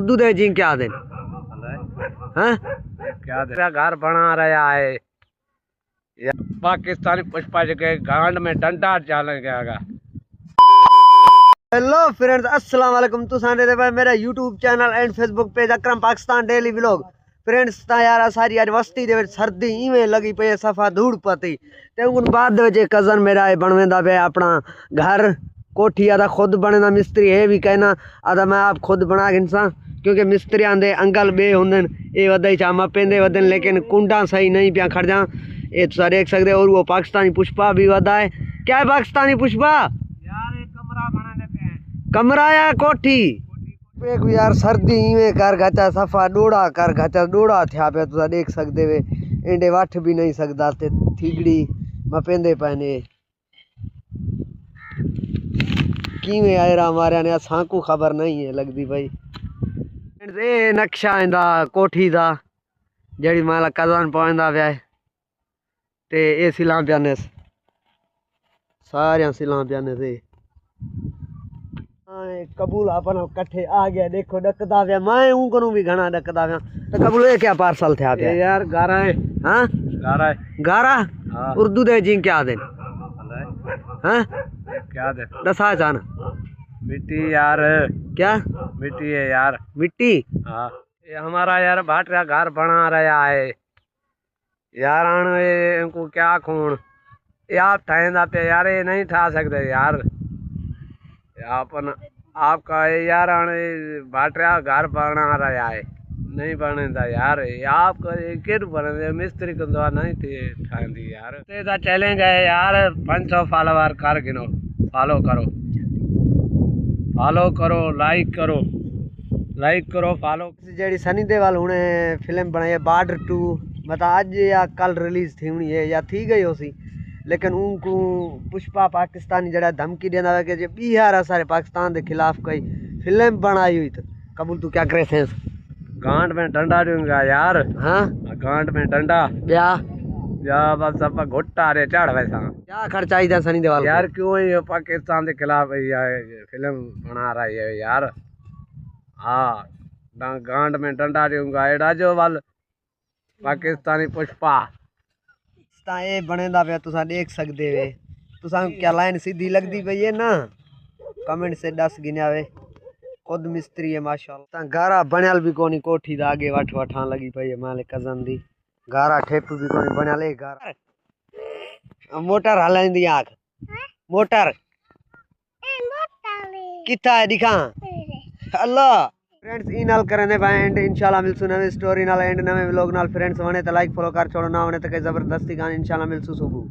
उर्दू दे जी क्या दिन हाँ क्या तेरा घर बना रहा है या पाकिस्तानी पुष्पा के गांड में डंडा चल गया। हेलो फ्रेंड्स, अस्सलाम वालेकुम। तुसां दे भाई मेरा YouTube channel and Facebook page Akram Pakistan daily vlog. Friends ता यार सारी आज वस्ती दे सर्दी इवें लगी पई सफा धूड़ पती ते उन बाद दे कज़न मेरा बनवेंदा पे अपना घर कोठी आदा खुद बनेदा मिस्त्री है भी कहना आदा मैं आप खुद बना गिनसा क्योंकि मिस्त्री आंदे अंगल बे होंदन ए वदाई चामा पेंदे वदन लेकिन कुंडा सही नहीं पिया खड़ जा ये तुसा देख सकदे। और वो पाकिस्तानी पुष्पा भी वदा है। क्या है पाकिस्तानी पुष्पा यार एक कमरा बनाने पे कमरा या कोठी एक यार सर्दी इवें कर गचा सफा डोड़ा कर गचा डोड़ा थिया पे तुसा देख सकदे वे एंडे वठ भी नहीं सकदा ते थीगड़ी मपेंदे पने किवें आयरा मारिया ने असां को खबर नहीं है लगदी भाई। ए नक्शा इंदा कोठी दा जेड़ी माला कज़न पवंदा वे ते ए सिलां प्याने सारियां सिलां प्याने से कबूल अपन कट्ठे आ गया देखो डकदा वे मैं हूं करूं भी घना डकदा वे तो कबूल ये क्या पार्सल थे आप यार गारा है। हां गारा है गारा हाँ। उर्दू दे जी क्या दिन हां क्या दे दसा जान मिट्टी यार क्या मिट्टी है यार मिट्टी। हाँ ये हमारा यार भाटिया घर बना रहा है यार इनको क्या खून ये आप ठहंदा पे यार ये नहीं ठा सकते यार अपन आपका यार भाटिया घर बना रहा है नहीं बनेदा यार आपका किट बने मिस्त्री को दवा नहीं ठांदी यार तेरा चैलेंज है यार 500 फॉलोवर कर गिनो फॉलो करो लाइक करो फॉलो। जेडी सनी देओल हुने फिल्म बनाई है बॉर्डर 2 मतलब आज या कल रिलीज थी हुई है या थी गई होसी लेकिन उनको पुष्पा पाकिस्तानी जड़ा धमकी देना है कि जे बिहार सारे पाकिस्तान के खिलाफ कोई फिल्म बनाई हुई तो कबूल तू क्या करे थे गांड में डंडा दूंगा यार। हाँ गांड में डंडा या बस सब घुट्टा रे चढ़ वैसा क्या खर्चा आई सनी देओल यार क्यों ये पाकिस्तान के खिलाफ फिल्म बना रही है यार। हाँ गांड में डंडा दूंगा एडा जो वाल पाकिस्तानी पुष्पा ये बनेदा पे तुसा देख सकदे वे तुसा क्या लाइन सीधी लगदी पई है ना कमेंट से 10 गिन्या वे खुद मिस्त्री है माशाल्लाह। गारा बनल भी कोनी कोठी दा आगे वठ वठां लगी पई है माले कज़न दी गारा ठेप भी कोनी बनल ए गारा मोटर हलांदी आख मोटर किथा है दिखा अल्लाह। फ्रेंड्स ई नाल करने भाई एंड इंशाल्लाह मिलसू नवे स्टोरी नाल एंड नवे व्लॉग नाल। फ्रेंड्स वने तो लाइक फॉलो कर छोड़ो ना वने तो कई जबरदस्ती गान इंशाल्लाह मिलसू सुबह।